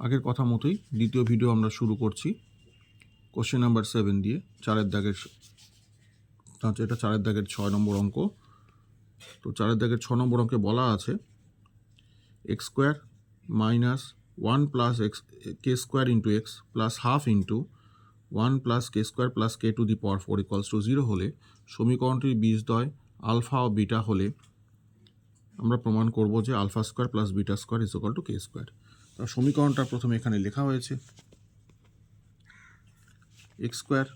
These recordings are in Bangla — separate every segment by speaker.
Speaker 1: আগের কথা মতোই দ্বিতীয় ভিডিও আমরা শুরু করছি কোশ্চেন নাম্বার 7 দিয়ে। 4-এর দাগের এটা 4-এর দাগের 6 নম্বর অঙ্ক। তো 4-এর দাগের 6 নম্বর অঙ্কে বলা আছে x square minus 1 plus x K square into x plus half into 1 plus K square plus k to the power 4 equals to 0 হলে সমীকরণটির বীজদ্বয় আলফা ও বিটা হলে আমরা প্রমাণ করব যে alpha square plus beta square is equal to K square. সমীকরণটা প্রথমে এখানে লেখা হয়েছে x square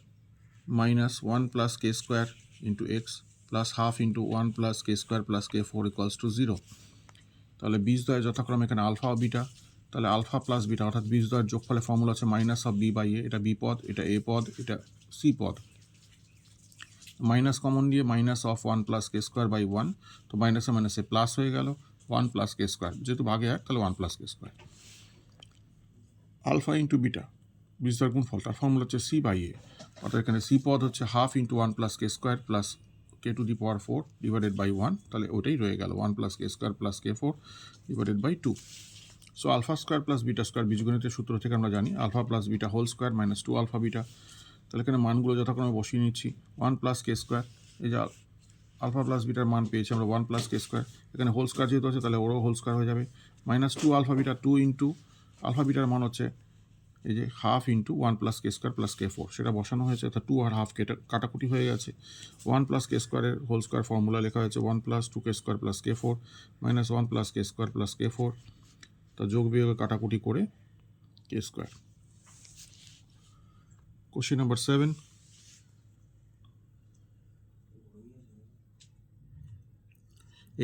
Speaker 1: minus 1 plus K square into x plus half into 1 plus K square plus K 4 equals to 0। তাহলে বীজদ্বয় যথাক্রমে এখানে আলফা ও বিটা, তাহলে আলফা প্লাস বিটা অর্থাৎ বীজদ্বয়ের যোগফলের ফর্মুলা হচ্ছে minus of b by a. এটা বি পদ, এটা এ পদ, এটা সি পদ। মাইনাস কমন দিয়ে minus of 1 plus K square by 1, তো মাইনাসে মাইনাসে প্লাস হয়ে গেল 1 প্লাস কে স্কোয়ার, যেহেতু ভাগে 1 তাহলে 1 প্লাস কে স্কোয়ার। আলফা ইন্টু বিটা বীজদ্বয়ের গুণফল, তার ফর্মুলা হচ্ছে সি বাই এ, অর্থাৎ এখানে সি পদ হচ্ছে half into 1 plus K square plus k to the power 4 divided by 1, তাহলে ওটাই রয়ে গেল 1 plus K square plus K 4 divided by 2। So alpha square plus beta square বীজগণিতের সূত্র থেকে আমরা জানি alpha plus beta whole square minus 2 alpha beta. তাহলে এখানে মানগুলো যথাক্রমে বসিয়ে নিচ্ছি। 1 প্লাস কে স্কোয়ার, এই যে আলফা প্লাস বিটার মান পেয়েছি আমরা 1 প্লাস কে স্কোয়ার, এখানে হোল স্কোয়ার যেহেতু আছে তাহলে ওরও হোল স্কোয়ার হয়ে যাবে, minus 2 alpha beta 2 into alpha বিটার মান হচ্ছে এই যে হাফ ইন্টু 1 প্লাস কে স্কোয়ার প্লাস কে 4, সেটা বসানো হয়েছে, অর্থাৎ 2 আর হাফ কাটাকুটি হয়ে গেছে। 1 প্লাস কে স্কোয়ারের হোল স্কোয়ার ফর্মুলা লেখা হয়েছে 1 প্লাস 2 কে স্কোয়ার প্লাস কে 4 মাইনাস 1 প্লাস কে স্কোয়ার প্লাস কে 4, তা যোগ বিয়োগে কাটাকুটি করে k square. Question number 7,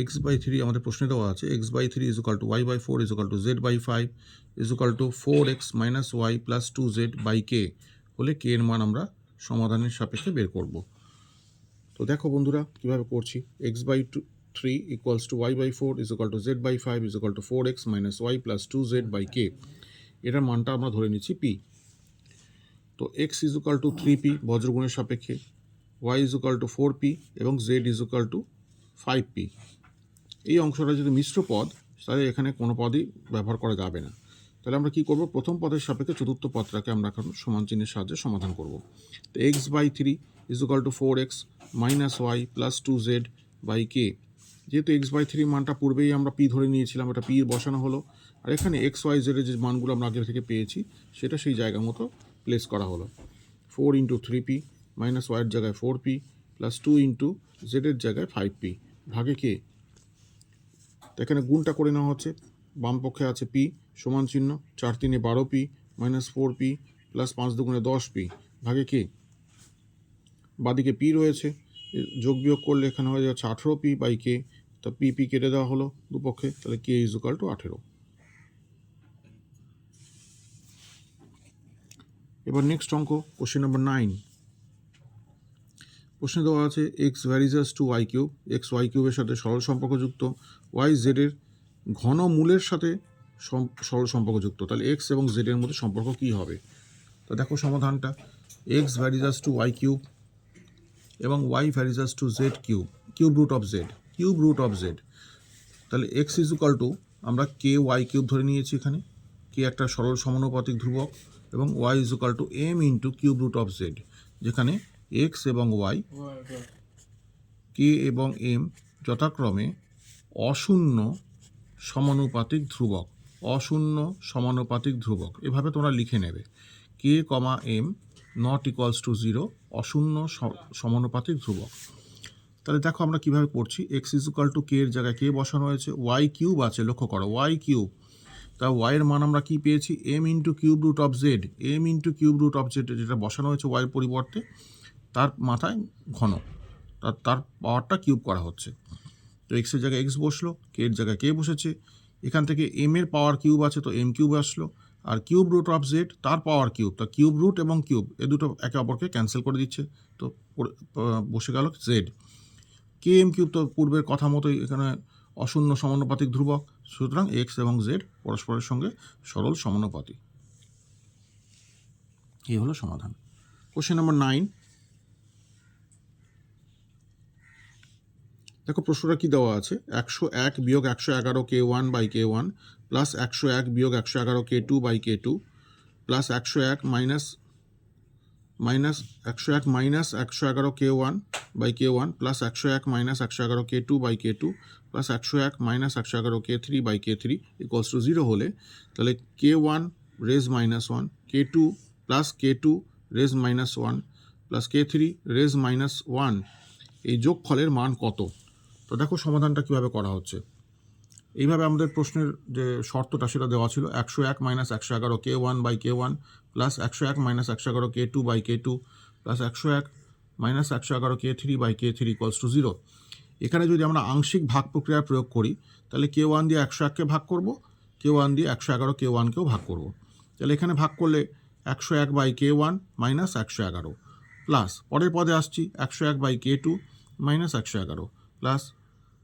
Speaker 1: x by 3 আমাদের প্রশ্নে দেওয়া আছে x by 3 is equal to y by 4 is equal to z by 5 is equal to 4x minus y plus 2z by k হলে কে এর মান আমরা সমাধানের সাপেক্ষে বের করব। তো দেখো বন্ধুরা কীভাবে করছি। X by 3 equals to y by 4 is equal to z by 5 is equal to 4x minus y plus 2z by k, এটার মানটা আমরা ধরে নিচ্ছি পি। তো x is equal to 3p বজ্রগুণের সাপেক্ষে, y is equal two 4p এবং Z is equal two 5p। এই অংশটা যদি মিশ্র পদ তাহলে এখানে কোনো পদই ব্যবহার করা যাবে না। তাহলে আমরা কি করব, প্রথম পদের সাপেক্ষে চতুর্থ পদটাকে আমরা এখন সমান চিহ্নের সাহায্যে সমাধান করব। তো x by 3 is equal to 4x minus y plus 2z by k, যেহেতু এক্স বাই 3 মানটা পূর্বেই আমরা পি ধরে নিয়েছিলাম, এটা পি বসানো হলো, আর এখানে এক্স ওয়াই জেডের যে মানগুলো আমরা আগে থেকে পেয়েছি সেটা সেই জায়গা মতো প্লেস করা হলো। 4 ইন্টু 3p মাইনাস ওয়াইয়ের জায়গায় 4p প্লাস 2 ইন্টু জেডের জায়গায় 5p ভাগে কে। তো এখানে গুণটা করে নেওয়া হচ্ছে, বাম পক্ষে আছে পি সমান চিহ্ন 4 3 12p minus 4p plus 5 2 10p ভাগে কে, বাদিকে পি রয়েছে, যোগ বিয়োগ করলে এখানে হয়ে যাচ্ছে 18p বাই কে, তা পি পি কেটে দেওয়া হলো দুপক্ষে, তাহলে কে ইজ ইকুয়াল টু 18। এবার নেক্সট অঙ্ক কোশ্চেন নাম্বার 9। প্রশ্নে দেওয়া আছে x varies as to y cube, x y কিউবের সাথে সরল সম্পর্কযুক্ত, ওয়াই জেডের ঘন মূলের সাথে সরল সম্পর্কযুক্ত, তাহলে এক্স এবং জেডের মধ্যে সম্পর্ক কী হবে। তো দেখো সমাধানটা, x varies as to y cube এবং y varies as to z cube, cube root of z, cube root of z. তাহলে এক্স ইজ ইকুয়াল টু আমরা কে ওয়াই কিউব ধরে নিয়েছি, এখানে কে একটা সরল সমানুপাতিক ধ্রুবক, এবং y is equal to m into cube root of z, যেখানে এক্স এবং ওয়াই কে এবং এম যথাক্রমে অশূন্য সমানুপাতিক ধ্রুবক, অশূন্য সমানুপাতিক ধ্রুবক, এভাবে তোমরা লিখে নেবে, কে কমা এম নট ইকুয়ালস টু 0 অশূন্য সমানুপাতিক ধ্রুবক। তাহলে দেখো আমরা কীভাবে করছি, এক্স ইজ ইকুয়াল টু কে এর জায়গায় কে বসানো হয়েছে, ওয়াই কিউব আছে লক্ষ্য করো ওয়াই কিউব, তা ওয়াইয়ের মান আমরা কী পেয়েছি m into cube root of z, m into cube root of z যেটা বসানো হয়েছে ওয়াইয়ের পরিবর্তে, তার মাথায় ঘন, তার পাওয়ারটা কিউব করা হচ্ছে। তো এক্সের জায়গায় এক্স বসলো, কে এর জায়গায় কে বসেছে, এখান থেকে এম এর পাওয়ার কিউব আছে তো এম কিউব আসলো, আর কিউব রুট অফ জেড তার পাওয়ার কিউব, তা কিউব রুট এবং কিউব এ দুটো একে অপরকে ক্যান্সেল করে দিচ্ছে, তো বসে গেল জেড। কে এম কিউব তো পূর্বের কথা মতোই এখানে অশূন্য সমানুপাতিক ধ্রুবক, সুতরাং এক্স এবং জেড পরস্পরের সঙ্গে সরল সমানুপাতিক। এই হলো সমাধান। কোশ্চেন নাম্বার 9, দেখো প্রশ্নটা কি দেওয়া আছে, 101 বিয়োগ 111 K1 বাই K1 প্লাস 101 বিয়োগ 111 K2 by K2 plus 101 minus 111 K1 by K1 plus 101 minus 111 K2 by K2 plus 101 minus 111 K3 by K3 equals to 0 হলে তাহলে K1 raise minus 1 K2 plus K2 raise minus 1 plus K3 raise minus 1 এই যোগফলের মান কত? তো দেখো সমাধানটা কীভাবে করা হচ্ছে। এইভাবে আমাদের প্রশ্নের যে শর্তটা সেটা দেওয়া ছিল, 101 minus 111 K1 by K1 plus 101 minus 111 K2 by K2 plus 101 minus 111 K3 by K3 equals to 0। এখানে যদি আমরা আংশিক ভাগ প্রক্রিয়া প্রয়োগ করি তাহলে K1 দিয়ে 101কে ভাগ করব, K1 দিয়ে 111 K1কেও ভাগ করব। তাহলে এখানে ভাগ করলে 101 বাই K1 মাইনাস 111 প্লাস পরের পদে আসছি 101 বাই K2 মাইনাস 111 প্লাস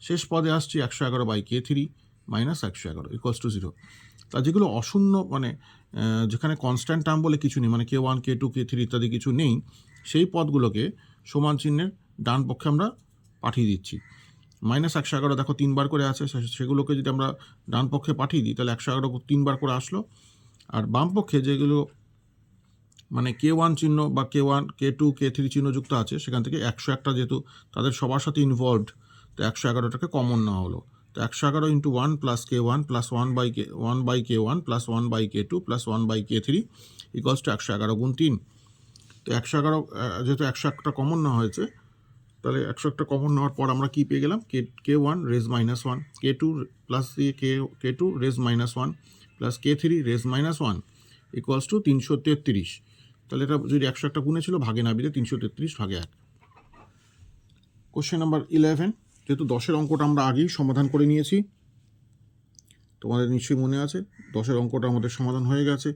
Speaker 1: শেষ পদে আসছি 111 by K3 minus 111 equals to 0। তা যেগুলো অশূন্য মানে যেখানে কনস্ট্যান্ট টার্ম বলে কিছু নেই, মানে K1 K2 K3 ইত্যাদি কিছু নেই, সেই পদগুলোকে সমান চিহ্নের ডান পক্ষে আমরা পাঠিয়ে দিচ্ছি। মাইনাস 111 দেখো 3 বার করে আছে, সেগুলোকে যদি আমরা ডান পক্ষে পাঠিয়ে দিই তাহলে 111 3 বার করে আসলো। আর বাম পক্ষে যেগুলো মানে K1 চিহ্ন বা K1 K2 K3 চিহ্ন যুক্ত আছে সেখান থেকে 101টা যেহেতু তাদের সবার সাথে ইনভলভড, তো 111টাকে কমন নেওয়া হলো। তো 111 into 1 plus K1 plus 1 by K1 plus 1 by K2 plus 1 by K3 equals to 111 গুণ 3। তো 111 যেহেতু 101টা কমন নেওয়া হয়েছে তাহলে 101টা কমন নেওয়ার পর আমরা কী পেয়ে গেলাম, K1 raise minus 1 K2 plus K2 raise minus 1 plus K3 raise minus 1 equals to 333। তাহলে এটা যদি 101টা গুণে ছিল ভাগে না বিদে 333 ভাগে 1। কোশ্চেন নাম্বার 11, যেহেতু 10-এর অঙ্কটা আমরা আগেই সমাধান করে নিয়েছি, তোমাদের নিশ্চয়ই মনে আছে 10-এর অঙ্কটা আমাদের সমাধান হয়ে গেছে।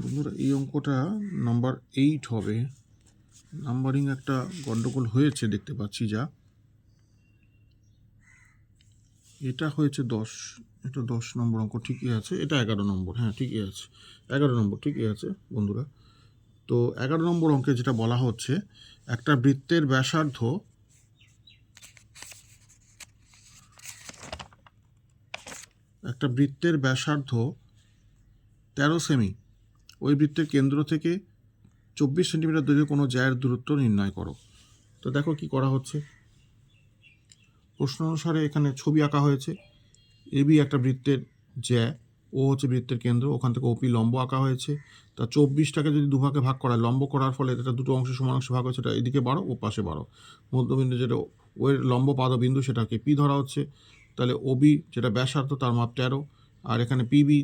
Speaker 1: বন্ধুরা এই অঙ্কটা নাম্বার 8 হবে। নাম্বারিং একটা গন্ডগোল হয়েছে দেখতে পাচ্ছি, যা এটা হয়েছে 10, এটা 10 নম্বর অঙ্ক ঠিকই আছে, এটা 11 নম্বর, হ্যাঁ ঠিকই আছে, 11 নম্বর ঠিকই আছে বন্ধুরা। তো 11 নম্বর অঙ্কে যেটা বলা হচ্ছে, একটা বৃত্তের ব্যাসার্ধ 13 সেমি, ওই বৃত্তের কেন্দ্র থেকে 24 সেন্টিমিটার দূরে কোনো জ্যায়ের দূরত্ব নির্ণয় করো। তো দেখো কি করা হচ্ছে, প্রশ্ন অনুসারে এখানে ছবি আঁকা হয়েছে। এবি একটা বৃত্তের জ্যা, ও হচ্ছে বৃত্তের কেন্দ্র, ওখান থেকে ওপি লম্ব আঁকা হয়েছে। তা 24টাকে যদি দুভাগে ভাগ করা, লম্ব করার ফলে এটা দুটো অংশ সমান অংশে ভাগ হচ্ছে, এটা এদিকে 12 ও পাশে 12। মধ্যবিন্দু যেটা ওর লম্ব পাদবিন্দু সেটাকে পি ধরা হচ্ছে। তাহলে ওবি যেটা ব্যাসার্ধ তার মাপ 13, আর এখানে পিবি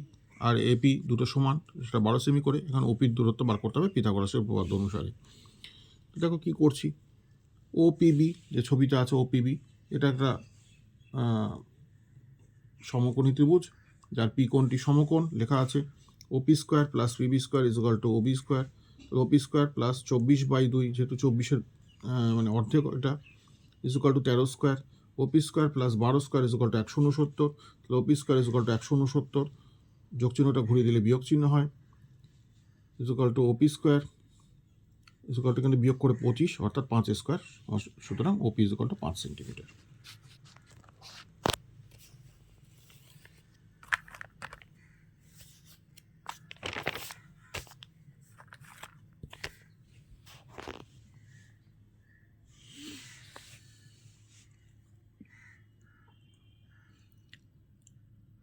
Speaker 1: আর এপি দুটো সমান, সেটা 12 সেমি করে। এখানে ওপির দূরত্ব বার করতে হবে পিথাগোরাসের উপপাদ্য অনুসারে। দেখো কী করছি, ওপিবি যে ছবিটা আছে ওপিবি, এটা একটা সমকোণী ত্রিভুজ যার পি কোণটি সমকোণ, লেখা আছে ওপি square plus PB square is equal two Obi square. OP square plus 24/2 যেহেতু 24-এর মানে অর্ধেক, এটা is equal two 13 square. OP square plus 12 square is equal two 169। তাহলে ওপি স্কোয়ার ইজ ইকুয়াল টু 169, যোগ চিহ্নটা ঘুরিয়ে দিলে বিয়োগ চিহ্ন হয়, is equal two OP square is equal two কিন্তু বিয়োগ করে 25 অর্থাৎ 5 স্কোয়ার, সুতরাং ওপি ইজ ইকুয়াল টু 5 সেন্টিমিটার।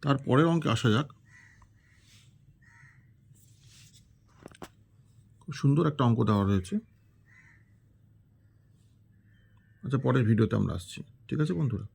Speaker 1: তারপরের অঙ্কে আসা যাক। খুব সুন্দর একটা অঙ্ক দেওয়া রয়েছে। আচ্ছা, পরের ভিডিওতে আমরা আসছি, ঠিক আছে বন্ধুরা।